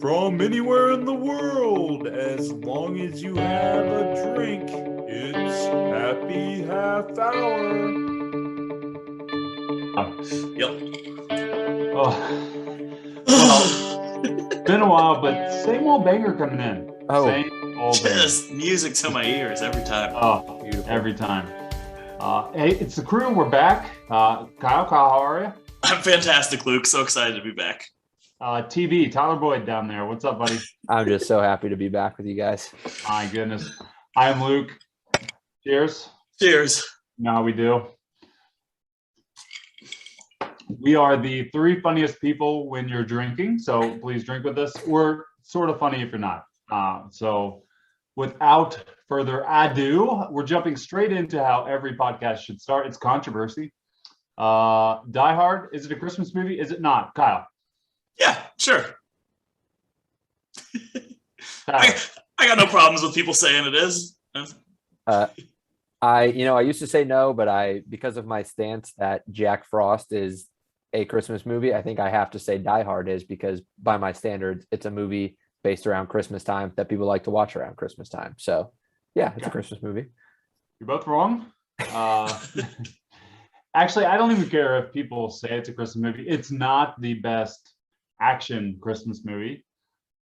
from anywhere in the world. As long as you have a drink, it's happy half hour. Yep. Well, been a while, but same old banger coming in. Oh. Same old banger. Just music to my ears every time. Oh, Beautiful. every time. Hey, it's the crew. We're back. Kyle, how are you? I'm fantastic, Luke. So excited to be back. TV, Tyler Boyd down there. What's up, buddy? I'm just so happy to be back with you guys. My goodness. I am Luke. Cheers. Cheers. You know how we do. We are the three funniest people when you're drinking, so please drink with us. We're sort of funny if you're not. So without further ado, we're jumping straight into how every podcast should start. It's controversy. Die Hard, is it a Christmas movie? Is it not? Kyle? Yeah, sure. Tyler. I got no problems with people saying it is. I used to say no, but because of my stance that Jack Frost is a Christmas movie, I think I have to say Die Hard is, because by my standards, it's a movie based around Christmas time that people like to watch around Christmas time. So yeah, it's a Christmas movie. You're both wrong. Actually, I don't even care if people say it's a Christmas movie. It's not the best action Christmas movie.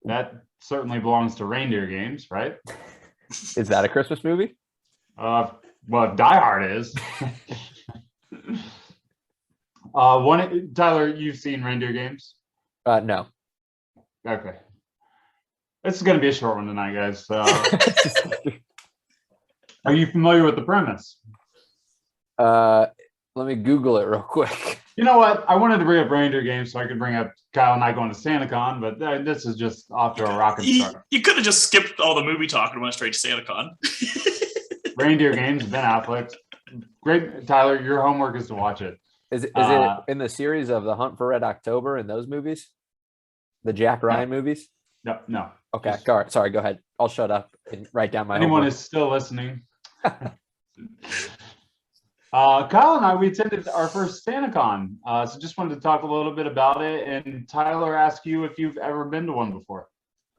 That certainly belongs to Reindeer Games, right? Is that a Christmas movie? Well, Die Hard is. Tyler, you've seen Reindeer Games? No. Okay. This is going to be a short one tonight, guys. Are you familiar with the premise? Let me Google it real quick. You know what? I wanted to bring up Reindeer Games so I could bring up Kyle and I going to SantaCon, but this is just off to a rocket start. You could have just skipped all the movie talk and went straight to SantaCon. Reindeer Games, Ben Affleck. Great, Tyler. Your homework is to watch it. Is it in the series of The Hunt for Red October and those movies? The Jack Ryan movies? No. Okay. All right. Sorry. Go ahead. I'll shut up and write down my Anyone homework. is still listening. Kyle and I, we attended our first SantaCon. So just wanted to talk a little bit about it. And Tyler, ask you if you've ever been to one before.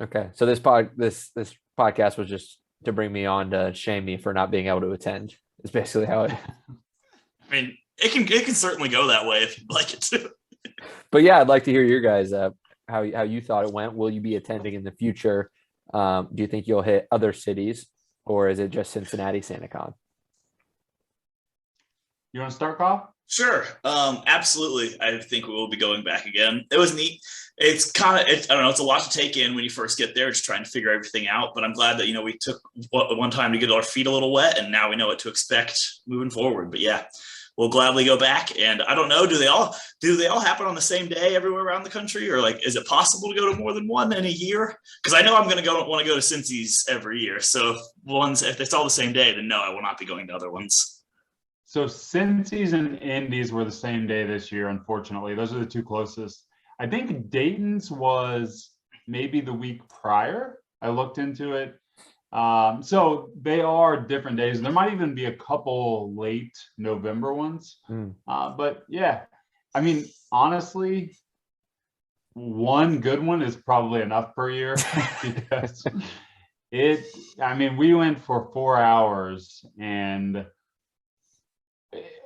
Okay. So this podcast was just to bring me on to shame me for not being able to attend. It's basically how it. I mean, it can certainly go that way if you'd like it to. But yeah, I'd like to hear your guys how you thought it went. Will you be attending in the future? Do you think you'll hit other cities, or is it just Cincinnati SantaCon? You want to start, Kyle? Sure. Absolutely. I think we will be going back again. It was neat. It's I don't know, it's a lot to take in when you first get there, just trying to figure everything out. But I'm glad that, we took one time to get our feet a little wet, and now we know what to expect moving forward. But yeah, we'll gladly go back. And I don't know, do they all happen on the same day everywhere around the country? Or is it possible to go to more than one in a year? Because I know I'm going to want to go to Cincy's every year. So if it's all the same day, then no, I will not be going to other ones. So Cincy's and Indy's were the same day this year, unfortunately. Those are the two closest. I think Dayton's was maybe the week prior. I looked into it. So they are different days. There might even be a couple late November ones. But yeah, I mean, honestly, one good one is probably enough per year because we went for 4 hours, and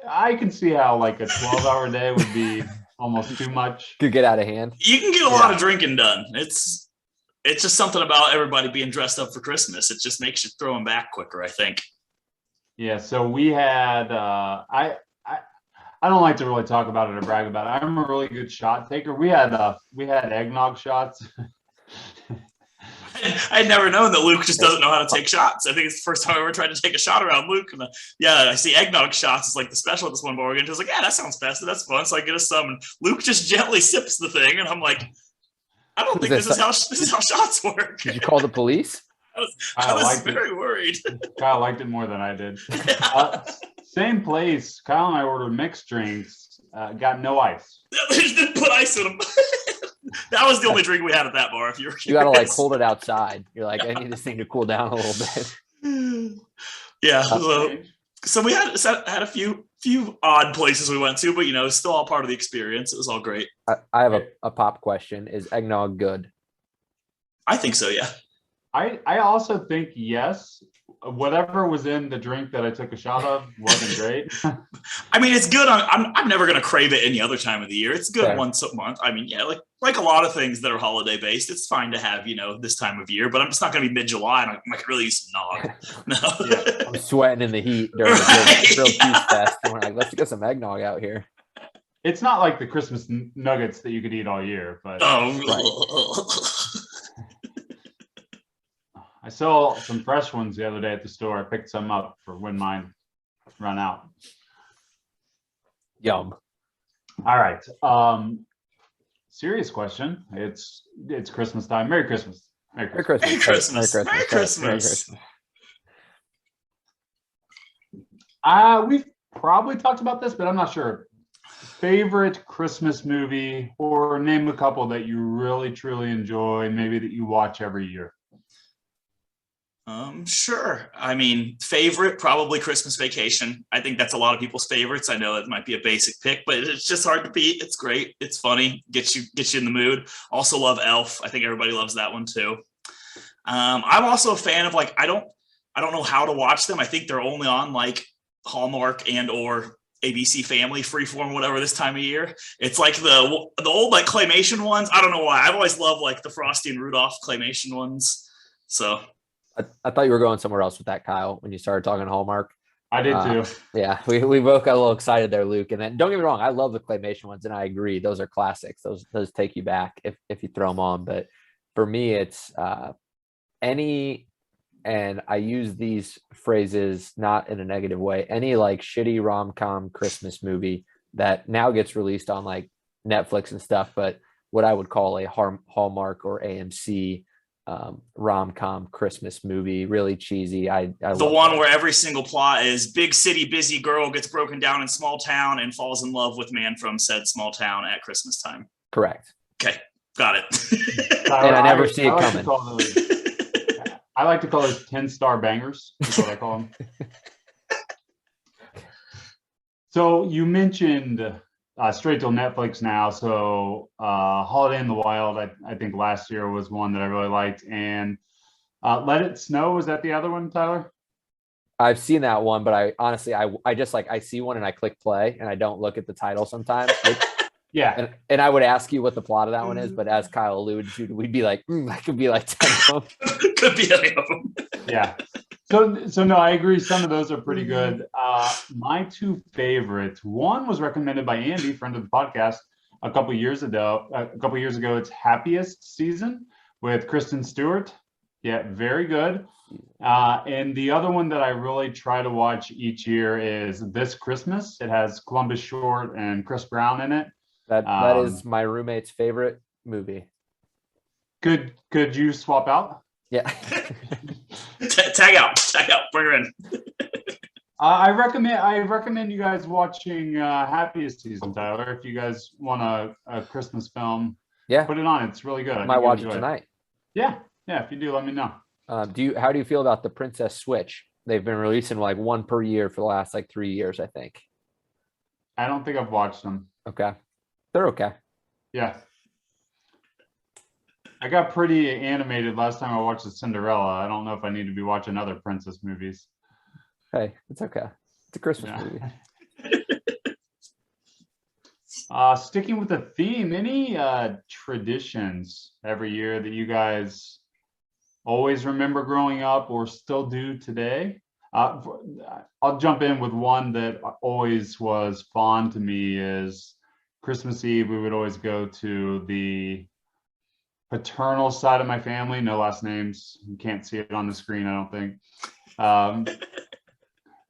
I can see how like a 12-hour day would be almost too much. Could get out of hand. You can get a lot of drinking done. It's just something about everybody being dressed up for Christmas. It just makes you throw them back quicker, I think. Yeah. So we had I don't like to really talk about it or brag about it. I'm a really good shot taker. We had eggnog shots. I had never known that Luke just doesn't know how to take shots. I think it's the first time I ever tried to take a shot around Luke. And I see eggnog shots. It's like the special at this one bar we're going to. I was like, yeah, that sounds festive. That's fun. So I get us some, and Luke just gently sips the thing, and I'm like, I don't think this is how shots work. Did you call the police? I was very worried. Kyle liked it more than I did. Same place. Kyle and I ordered mixed drinks. Got no ice. They just didn't put ice in them. That was the only drink we had at that bar. If you were curious. You gotta like hold it outside. You're like, I need this thing to cool down a little bit. Yeah. So we had a few odd places we went to, but it's still all part of the experience. It was all great. I have a pop question. Is eggnog good? I think so. Yeah. I also think yes. Whatever was in the drink that I took a shot of wasn't great. I mean, it's good. I'm never gonna crave it any other time of the year. It's good Fair. once a month. I mean, yeah, like a lot of things that are holiday based, it's fine to have this time of year. But I'm just not gonna be mid July and I could really use some nog. No. Yeah. I'm sweating in the heat during the Right, grilled yeah. cheese fest. And we're like, let's get some eggnog out here. It's not like the Christmas nuggets that you could eat all year, but Oh. I saw some fresh ones the other day at the store. I picked some up for when mine run out. Yum. All right. Serious question. It's Christmas time. Merry Christmas. Merry Merry Christmas. Christmas. Merry Christmas. Merry Christmas. We've probably talked about this, but I'm not sure. Favorite Christmas movie, or name a couple that you really truly enjoy, maybe that you watch every year. Sure. I mean, favorite, probably Christmas Vacation. I think that's a lot of people's favorites. I know it might be a basic pick, but it's just hard to beat. It's great. It's funny. Gets you in the mood. Also love Elf. I think everybody loves that one too. I'm also a fan of I don't know how to watch them. I think they're only on like Hallmark and or ABC Family, Freeform, whatever this time of year. It's like the old like claymation ones. I don't know why. I've always loved like the Frosty and Rudolph claymation ones. So I thought you were going somewhere else with that, Kyle, when you started talking Hallmark. I did too. Yeah, we both got a little excited there, Luke. And then don't get me wrong, I love the claymation ones, and I agree. Those are classics. Those take you back if you throw them on. But for me, it's any, and I use these phrases not in a negative way, any like shitty rom-com Christmas movie that now gets released on like Netflix and stuff, but what I would call a Hallmark or AMC rom-com Christmas movie, really cheesy. I the one where every single plot is big city busy girl gets broken down in small town and falls in love with man from said small town at Christmas time. Correct. Okay, got it. And I never see it coming. I like to call those 10-star bangers. That's what I call them. So you mentioned straight to Netflix now. So Holiday in the Wild, I think last year was one that I really liked. And Let It Snow, was that the other one, Tyler? I've seen that one, but I honestly, I just like, I see one and I click play and I don't look at the title sometimes. Yeah. And I would ask you what the plot of that one is, but as Kyle alluded to, we'd be like, that could be like 10 of them. Could be any of them. Yeah. So no, I agree. Some of those are pretty good. My two favorites, one was recommended by Andy, friend of the podcast, a couple years ago. It's Happiest Season with Kristen Stewart. Yeah, very good. And the other one that I really try to watch each year is This Christmas. It has Columbus Short and Chris Brown in it. That is my roommate's favorite movie. Could you swap out? Yeah. Tag out, bring her in. I recommend you guys watching Happiest Season, Tyler. If you guys want a Christmas film, Yeah. put it on. It's really good. I might watch it tonight. Yeah. If you do, let me know. How do you feel about the Princess Switch? They've been releasing like one per year for the last like 3 years, I think. I don't think I've watched them. Okay. They're okay. Yeah. I got pretty animated last time I watched the Cinderella. I don't know if I need to be watching other princess movies. Hey, it's okay. It's a Christmas Yeah. movie. Sticking with the theme, any traditions every year that you guys always remember growing up or still do today? I'll jump in with one that always was fond to me is Christmas Eve. We would always go to the paternal side of my family, no last names. You can't see it on the screen, I don't think.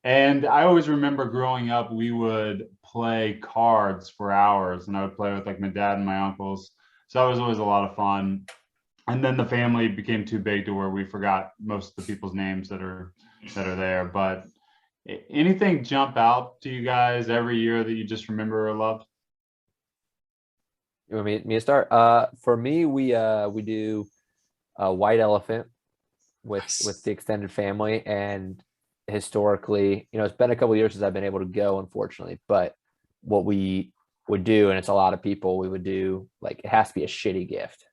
And I always remember growing up, we would play cards for hours, and I would play with like my dad and my uncles. So that was always a lot of fun. And then the family became too big to where we forgot most of the people's names that are there. But anything jump out to you guys every year that you just remember or love? You want me to start? For me, we do a White Elephant with the extended family, and historically, it's been a couple of years since I've been able to go, unfortunately. But what we would do, and it's a lot of people, we would do like, it has to be a shitty gift.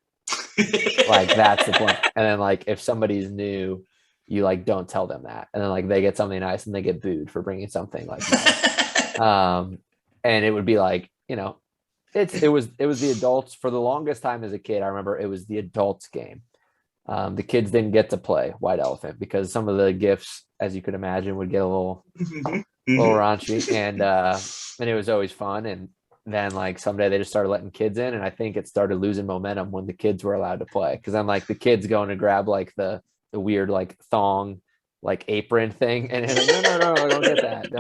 Like that's the point. And then like if somebody's new, you like don't tell them that. And then like they get something nice and they get booed for bringing something like nice. And it would be like, it was the adults for the longest time as a kid. I remember it was the adults game. The kids didn't get to play White Elephant because some of the gifts, as you could imagine, would get a little raunchy, and it was always fun. And then like someday they just started letting kids in, and I think it started losing momentum when the kids were allowed to play, because then like the kids going to grab like the weird like thong like apron thing, and like, no, don't get that,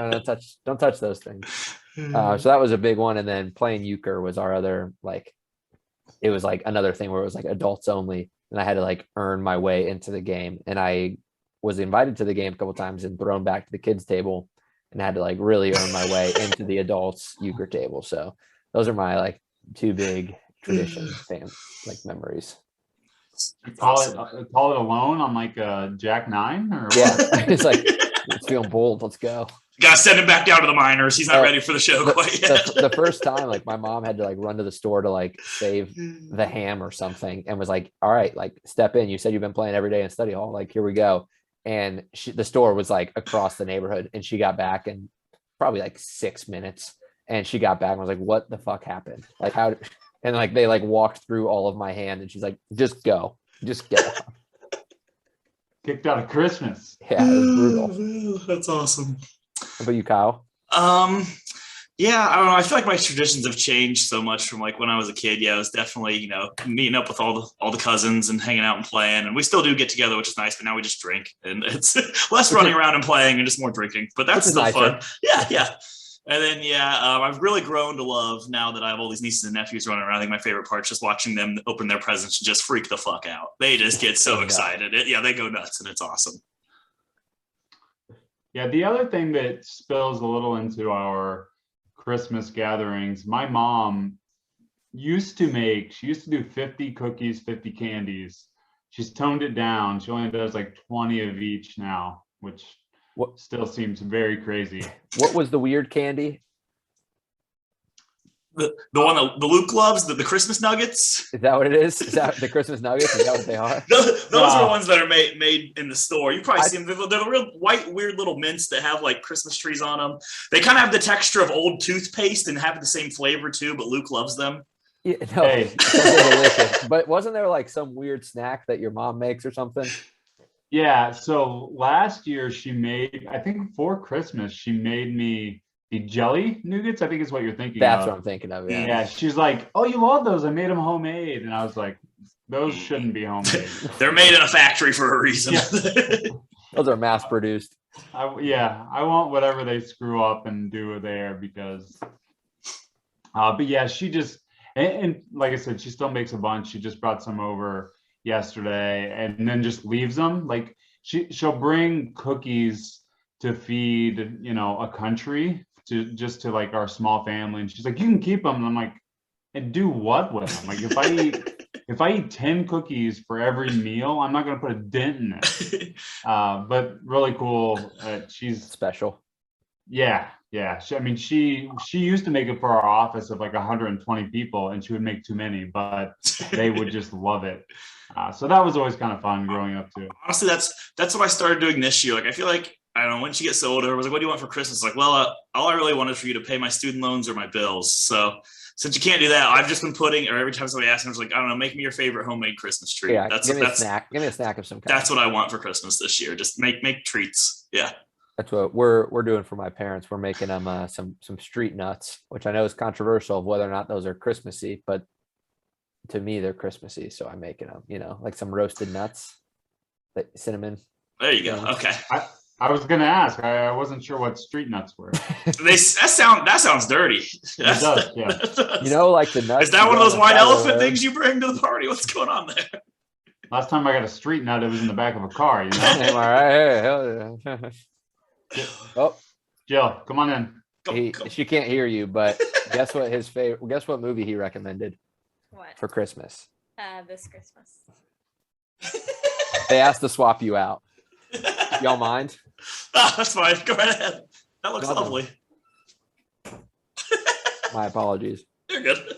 don't touch those things. So that was a big one. And then playing euchre was our other, like, it was like another thing where it was like adults only, and I had to like earn my way into the game. And I was invited to the game a couple times and thrown back to the kids table, and had to like really earn my way into the adults euchre table. So those are my like two big tradition like memories. Call it alone on like a Jack 9 or what? Yeah, it's like, it's feeling bold. Let's go. Gotta send him back down to the minors. He's not ready for the show quite yet. The first time, like my mom had to like run to the store to like save the ham or something, and was like, all right, like step in. You said you've been playing every day in study hall. Like, here we go. And the store was like across the neighborhood, and she got back in probably like 6 minutes. And she got back and was like, what the fuck happened? Like how, and like they like walked through all of my hand, and she's like, just go. Kicked out of Christmas. Yeah, it was brutal. That's awesome. How about you, Kyle? Yeah, I don't know. I feel like my traditions have changed so much from like when I was a kid. Yeah, it was definitely, meeting up with all the cousins and hanging out and playing. And we still do get together, which is nice, but now we just drink, and it's less running around and playing and just more drinking. But that's still fun. Yeah. And then, I've really grown to love, now that I have all these nieces and nephews running around. I think my favorite part is just watching them open their presents and just freak the fuck out. They just get so excited. They go nuts, and it's awesome. Yeah, the other thing that spills a little into our Christmas gatherings, my mom used to do 50 cookies, 50 candies. She's toned it down. She only does like 20 of each now, which still seems very crazy. What was the weird candy? The one that the Luke loves, the Christmas nuggets. Is that what it is? Is that the Christmas nuggets? Is that what they are? Those are the ones that are made in the store. You probably see them. They're the real white, weird little mints that have like Christmas trees on them. They kind of have the texture of old toothpaste and have the same flavor too, but Luke loves them. Yeah, no, Hey. they're delicious. But wasn't there like some weird snack that your mom makes or something? Yeah, so last year she made, I think for Christmas, she made me the jelly nougats, I think is what you're thinking That's of. what I'm thinking of. Yeah. Yeah, she's like, oh, you love those? I made them homemade. And I was like, those shouldn't be homemade. They're made in a factory for a reason. Yeah. Those are mass produced. I want whatever they screw up and do there because, but yeah, she just, and like I said, she still makes a bunch. She just brought some over yesterday and then just leaves them. Like she'll bring cookies to feed, a country to like our small family. And she's like, you can keep them. And I'm like, and do what with them? Like if I eat 10 cookies for every meal, I'm not going to put a dent in it. But really cool. She's Special. Yeah. She used to make it for our office of like 120 people, and she would make too many, but they would just love it. So that was always kind of fun growing up too. Honestly, that's what I started doing this year. Like, I feel like, I don't know, when she gets older, I was like, what do you want for Christmas? Like, well, all I really wanted for you to pay my student loans or my bills. So since you can't do that, I've just been putting, or every time somebody asks me, I was like, I don't know, make me your favorite homemade Christmas treat. Yeah, That's give me a snack. Give me a snack of some kind. That's what I want for Christmas this year. Just make treats. Yeah. That's what we're doing for my parents. We're making them some street nuts, which I know is controversial of whether or not those are Christmassy, but to me they're Christmassy. So I'm making them, like some roasted nuts, like cinnamon. There you go. Okay. I was gonna ask. I wasn't sure what street nuts were. That sounds dirty. It does, yeah. Like the nuts. Is that one of those white elephant things you bring to the party? What's going on there? Last time I got a street nut, it was in the back of a car. Am I right? Hell yeah. Oh, Jill, come on in. She can't hear you, but guess what movie he recommended What? for Christmas? This Christmas. They asked to swap you out. Y'all mind? That's fine. Go right ahead. That looks Nothing. lovely. My apologies. You're good.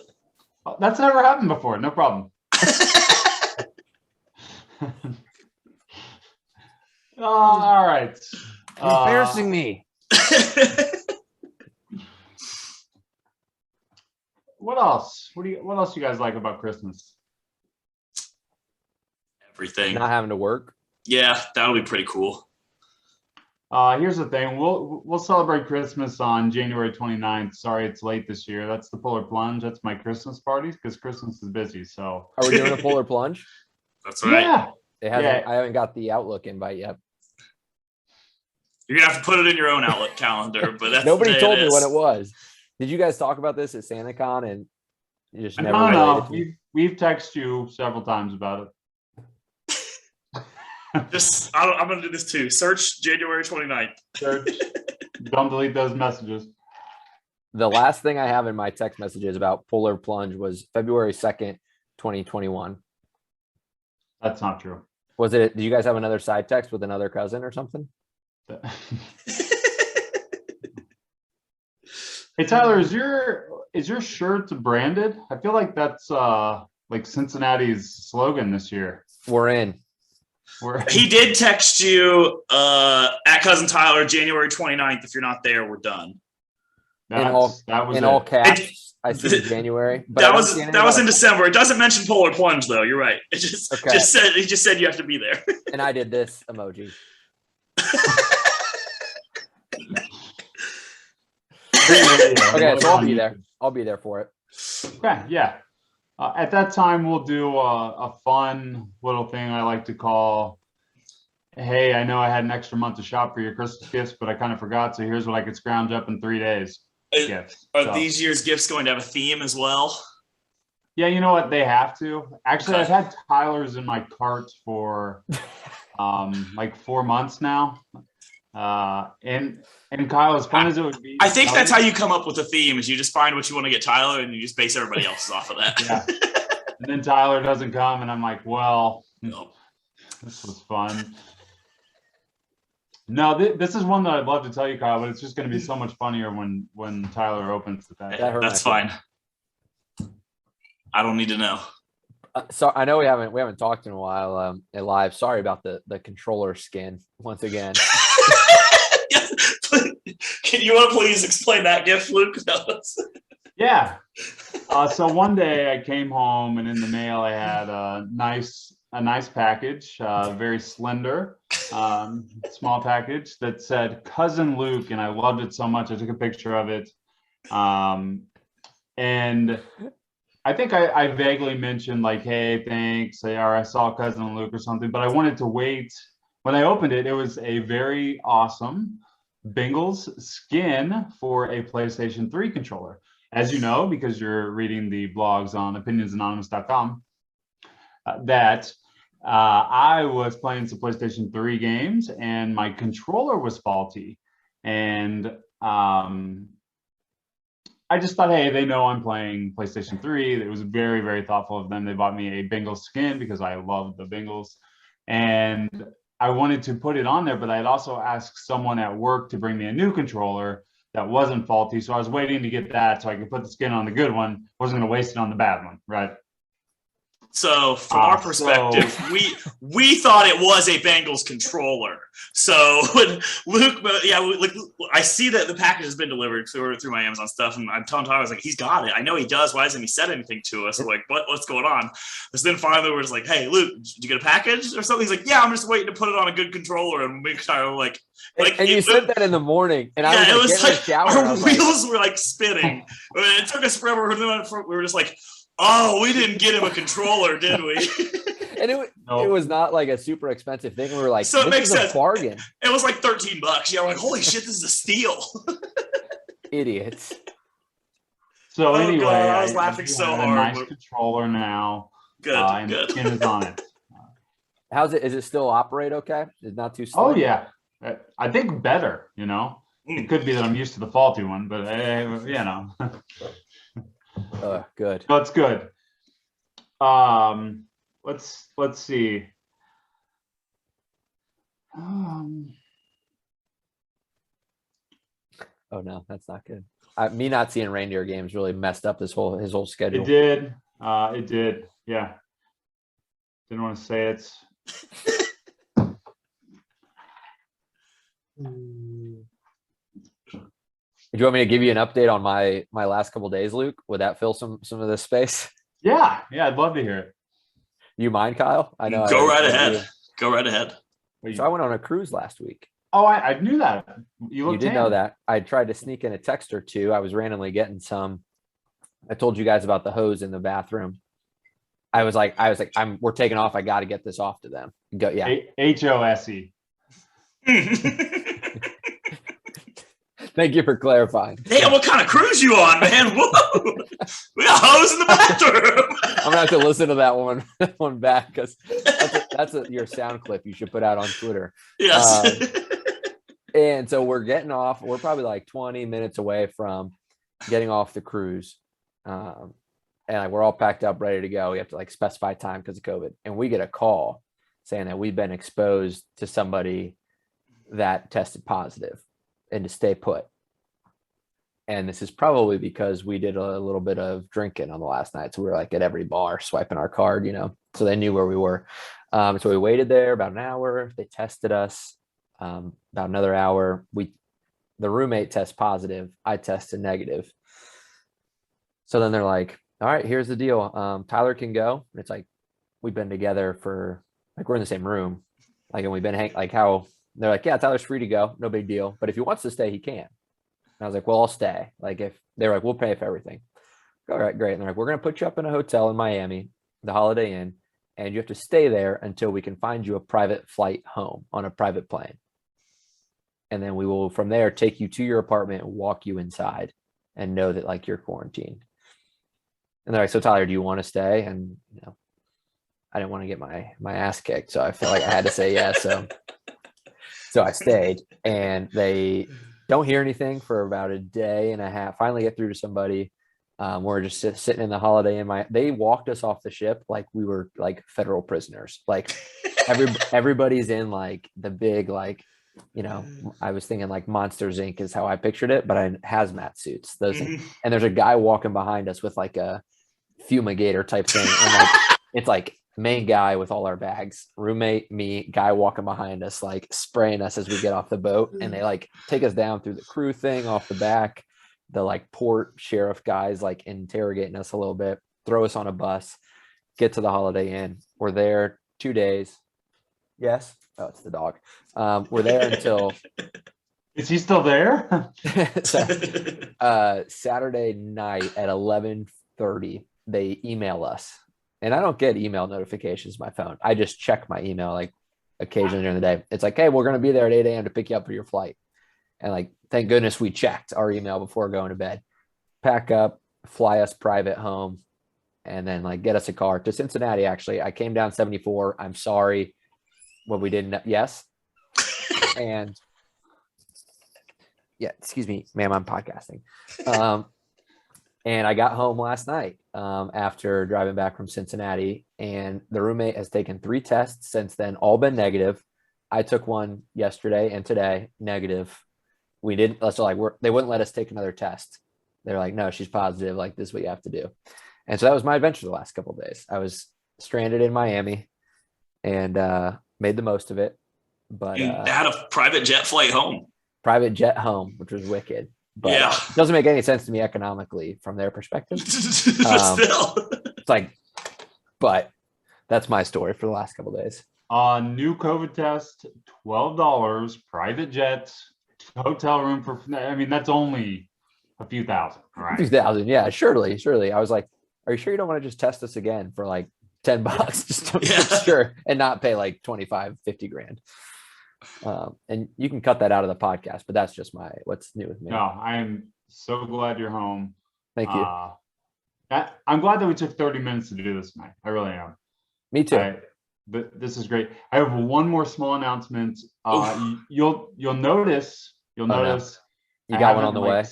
Oh, that's never happened before. No problem. All right. You're embarrassing me. What else? What else you guys like about Christmas? Everything. Not having to work. Yeah, that'll be pretty cool. Here's the thing. We'll celebrate Christmas on January 29th. Sorry, it's late this year. That's the Polar Plunge. That's my Christmas party because Christmas is busy. So Are we doing a polar plunge? That's right. yeah, It hasn't. Yeah. I haven't got the Outlook invite yet. You're gonna have to put it in your own Outlook calendar, but that's Nobody the day told me is. what it was. Did you guys talk about this at SantaCon and you just never no, related to me? we've texted you several times about it. Just I'm gonna do this too. Search January 29th. Search. Don't delete those messages. The last thing I have in my text messages about Polar Plunge was February 2nd, 2021. That's not true. Was it? Did you guys have another side text with another cousin or something? Hey Tyler, is your shirt branded? I feel like that's like Cincinnati's slogan this year. We're in. He did text you at Cousin Tyler January 29th. If you're not there, we're done. that was In it. all caps. I see January. But That I don't was see anything that was about in it. December. It doesn't mention Polar Plunge though. You're right. It Okay. just said you have to be there. And I did this emoji. Okay, so I'll be there. I'll be there for it. Okay, yeah. At that time, we'll do a fun little thing I like to call, hey, I know I had an extra month to shop for your Christmas gifts, but I kind of forgot, so here's what I could scrounge up in 3 days. Gifts. Are So, these year's gifts going to have a theme as well? yeah, you know what? They have to. Actually, Okay. I've had Tyler's in my cart for like 4 months now. And Kyle, as fun as it would be, I think that's how you come up with a theme is you just find what you want to get Tyler and you just base everybody else's off of that. Yeah. And then Tyler doesn't come, and I'm like, well, No. this was fun. No, this is one that I'd love to tell you, Kyle, but it's just going to be so much funnier when Tyler opens the package. That hurt That's my fine. I don't need to know. So I know we haven't talked in a while at live. Sorry about the controller skin once again. Can you want to please explain that gift, Luke? Yeah. So one day I came home, and in the mail I had a nice package, very slender, small package that said Cousin Luke, and I loved it so much I took a picture of it. And I think I vaguely mentioned like, hey, thanks, or I saw Cousin Luke or something, but I wanted to wait. When I opened it, it was a very awesome Bengals skin for a PlayStation 3 controller. As you know, because you're reading the blogs on opinionsanonymous.com, that I was playing some PlayStation 3 games and my controller was faulty. And I just thought, hey, they know I'm playing PlayStation 3. It was very, very thoughtful of them. They bought me a Bengals skin because I love the Bengals. And I wanted to put it on there, but I had also asked someone at work to bring me a new controller that wasn't faulty. So I was waiting to get that so I could put the skin on the good one. Wasn't going to waste it on the bad one, right? So from our perspective, we thought it was a Bengals controller. So when Luke, like I see that the package has been delivered through my Amazon stuff, and I'm telling Tyler, I was like, he's got it. I know he does. Why hasn't he said anything to us? We're like, what's going on? So then finally we're just like, hey, Luke, did you get a package or something? He's like, yeah, I'm just waiting to put it on a good controller. And me and Tyler were like, And you said that in the morning, and yeah, I it was was like, like shower, and I our was like, wheels were like spinning. It took us forever. We were just like, oh, we didn't get him a controller, did we? and it No. was not like a super expensive thing. We were like, So it this makes is a sense. bargain. It was like $13. Yeah, we're like, holy shit, this is a steal. Idiots. So Oh, anyway, God, I was laughing do so have hard, a nice but- controller now, Good, and the good. skin is on it. How's it? Is it still operate okay? It's not too slow. Oh yeah, I think better. You know, it could be that I'm used to the faulty one, but you know, Good. no, it's good. Let's see. Oh no, that's not good. Me not seeing reindeer games really messed up his whole schedule. It did. It did. Yeah. Didn't want to say it. Do you want me to give you an update on my last couple days, Luke? Would that fill some of this space? Yeah, I'd love to hear it. You mind, Kyle? I know. Go I right told ahead. you. Go right ahead. So I went on a cruise last week. Oh, I knew that. You You looked did know that. I tried to sneak in a text or two. I was randomly getting some. I told you guys about the hose in the bathroom. I was like, we're taking off. I got to get this off to them. Go, yeah. HOSE. Thank you for clarifying. Damn, what kind of cruise you on, man? Whoa! We got hose in the bathroom. I'm gonna have to listen to that one back because that's your sound clip you should put out on Twitter. Yes. And so we're getting off. We're probably like 20 minutes away from getting off the cruise. And like we're all packed up, ready to go. We have to like specify time because of COVID. And we get a call saying that we've been exposed to somebody that tested positive and to stay put. And this is probably because we did a little bit of drinking on the last night. So we were like at every bar swiping our card, so they knew where we were. So we waited there about an hour. They tested us about another hour. The roommate tests positive. I tested negative. So then they're like, all right, here's the deal. Tyler can go. And it's like, we've been together for like, we're in the same room. Like, and we've been how they're like, yeah, Tyler's free to go. No big deal. But if he wants to stay, he can. And I was like, well, I'll stay. Like if they're like, we'll pay for everything. All right, great. And they're like, we're going to put you up in a hotel in Miami, the Holiday Inn, and you have to stay there until we can find you a private flight home on a private plane. And then we will from there take you to your apartment and walk you inside and know that like you're quarantined. And they're like, so Tyler, do you want to stay? And I didn't want to get my ass kicked. So I felt like I had to say yes. So I stayed, and they don't hear anything for about a day and a half. Finally get through to somebody. We're just sitting in the Holiday Inn. They walked us off the ship like we were like federal prisoners. Like everybody's in like the big I was thinking like Monsters Inc. is how I pictured it, but I hazmat suits. Those things. And there's a guy walking behind us with like a fumigator type thing, and like it's like main guy with all our bags, roommate, me, guy walking behind us, like spraying us as we get off the boat. And they like take us down through the crew thing off the back. The like port sheriff guys like interrogating us a little bit, throw us on a bus, get to the Holiday Inn. We're there 2 days. Yes. Oh, it's the dog. We're there until. Is he still there? Saturday night at 11:30, they email us. And I don't get email notifications on my phone. I just check my email like occasionally during the day. It's like, hey, we're going to be there at 8 a.m. to pick you up for your flight. And like, thank goodness we checked our email before going to bed. Pack up, fly us private home, and then like get us a car to Cincinnati. Actually, I came down 74. I'm sorry. What we didn't. Yes. And yeah, excuse me, ma'am, I'm podcasting. And I got home last night after driving back from Cincinnati, and the roommate has taken 3 tests since then, all been negative. I took one yesterday and today, negative. We didn't, so like they wouldn't let us take another test. They're like, no, she's positive. Like, this is what you have to do. And so that was my adventure the last couple of days. I was stranded in Miami and made the most of it. But you had a private jet flight home. Private jet home, which was wicked. But yeah, it doesn't make any sense to me economically from their perspective. Still. It's like, but that's my story for the last couple of days. New COVID test, $12, private jets, hotel room for. I mean, that's only a few thousand, right? 2,000, yeah, surely. I was like, are you sure you don't want to just test us again for like $10 just to make sure and not pay like 25, 50 grand? And you can cut that out of the podcast, but that's just what's new with me. No, I am so glad you're home. Thank you. I'm glad that we took 30 minutes to do this tonight. I really am. Me too. But this is great. I have one more small announcement. You'll notice. You got one on the way.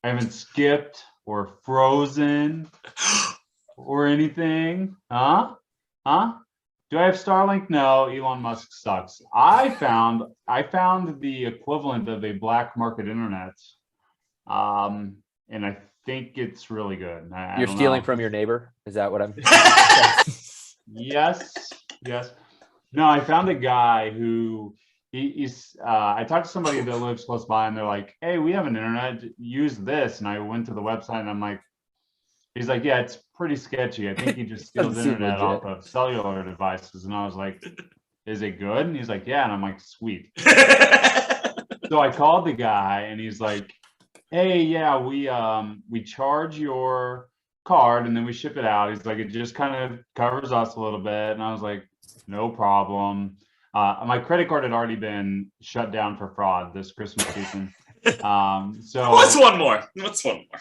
I haven't skipped or frozen or anything. Huh? Do I have Starlink? No, Elon Musk sucks. I found the equivalent of a black market internet. And I think it's really good. You're stealing from your neighbor? Is that what I'm Yes. No, I found a guy who he's I talked to somebody that lives close by and they're like, hey, we have an internet, use this. And I went to the website and I'm like, he's like, yeah, it's pretty sketchy. I think he just steals Doesn't seem internet legit. off of cellular devices. And I was like, is it good? And he's like, yeah. And I'm like, sweet. So I called the guy and he's like, hey, yeah, we charge your card and then we ship it out. He's like, it just kind of covers us a little bit. And I was like, no problem. My credit card had already been shut down for fraud this Christmas season. So What's one more? What's one more?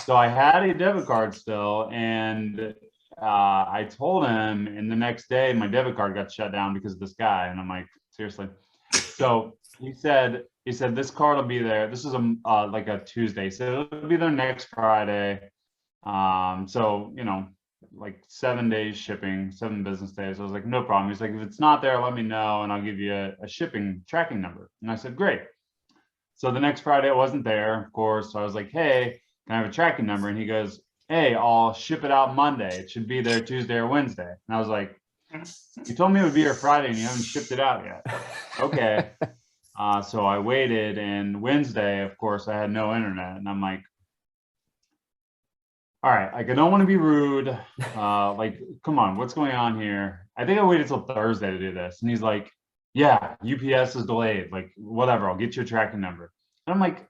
so I had a debit card still, and I told him, and the next day my debit card got shut down because of this guy, and I'm like, seriously. So he said this card will be there. This is like a Tuesday, so it'll be there next Friday. So like 7 days shipping, 7 business days. I was like, no problem. He's like, if it's not there, let me know, and I'll give you a shipping tracking number. And I said, great. So the next Friday it wasn't there, of course. So I was like, hey, can I have a tracking number? And he goes, hey, I'll ship it out Monday. It should be there Tuesday or Wednesday. And I was like, you told me it would be here Friday and you haven't shipped it out yet. Okay. So I waited, and Wednesday, of course, I had no internet. And I'm like, all right, like I don't want to be rude. Like, come on, what's going on here? I think I waited till Thursday to do this. And he's like, yeah, UPS is delayed. Like, whatever, I'll get you a tracking number. And I'm like,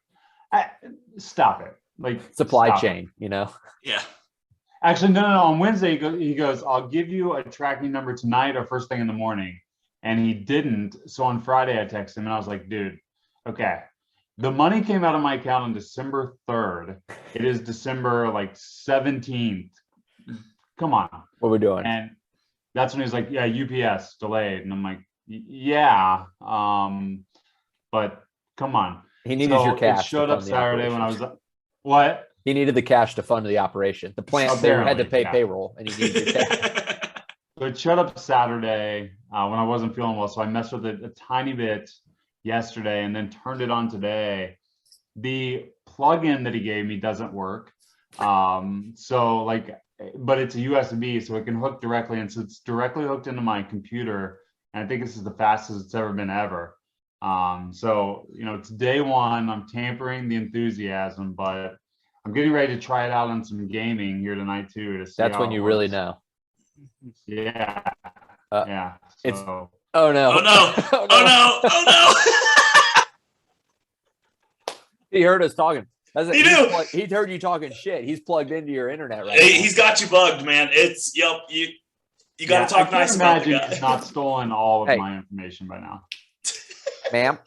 stop it. Like, Supply stop it. chain, Yeah. Actually, no. On Wednesday, he goes, I'll give you a tracking number tonight or first thing in the morning. And he didn't. So on Friday, I texted him and I was like, dude, okay. The money came out of my account on December 3rd. It is December like 17th. Come on. What we're doing. And that's when he was like, yeah, UPS delayed. And I'm like, yeah. But come on. He needed your It cash. to showed up fund the Saturday when I operation. was what? He needed the cash to fund the operation. The plant they had to Apparently, pay yeah. payroll, and he needed your cash. So it showed up Saturday when I wasn't feeling well. So I messed with it a tiny bit yesterday and then turned it on today. The plugin that he gave me doesn't work. So like, but it's a USB, so it can hook directly. And so it's directly hooked into my computer. And I think this is the fastest it's ever been ever. So, it's day one. I'm tampering the enthusiasm, but I'm getting ready to try it out on some gaming here tonight too. To see That's how when it you really works. know. Yeah. Yeah. it's- So Oh no! Oh no! Oh, Oh no! Oh no! He heard us talking. He knew. He heard you talking shit. He's plugged into your internet right Hey, now. he's got you bugged, man. It's You got to talk nice I about can't the imagine guy. he's not stolen all of Hey. my information by now. Ma'am.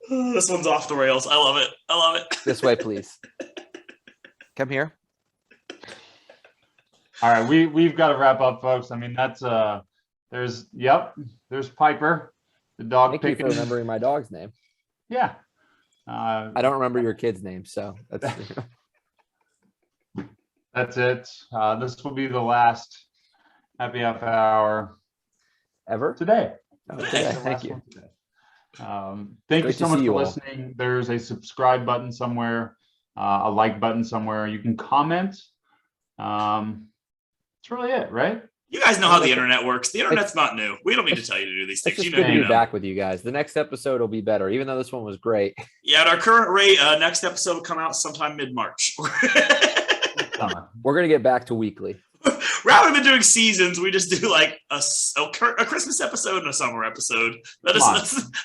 This one's off the rails. I love it. I love it. This way, please. Come here. All right, we've got to wrap up, folks. I mean, that's there's Piper, the dog Thank you for picking. remembering my dog's name. Yeah. I don't remember your kid's name, so that's That's it. This will be the last happy half hour ever. today. Oh, Thank today. The Thank last you. one today. Thank you Great so to much see for you all. listening. There's a subscribe button somewhere, a like button somewhere. You can comment. That's really it, right? You guys know how the internet works. The internet's not new. We don't need to tell you to do these It's things. just You good know, to you be know. back with you guys. The next episode will be better, even though this one was great. Yeah, at our current rate, next episode will come out sometime mid-March. Summer. We're gonna get back to weekly. Rather than doing seasons, we just do like a Christmas episode and a summer episode. Come on.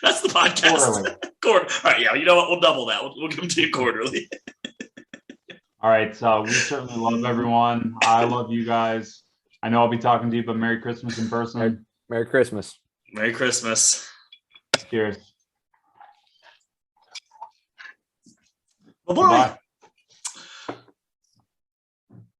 That's the podcast. Quarterly. All right, yeah, you know what? We'll double that. We'll give them to you quarterly. All right. So we certainly love everyone. I love you guys. I know I'll be talking to you, but Merry Christmas in person. Merry Christmas. Merry Christmas. Cheers. Bye-bye. Bye.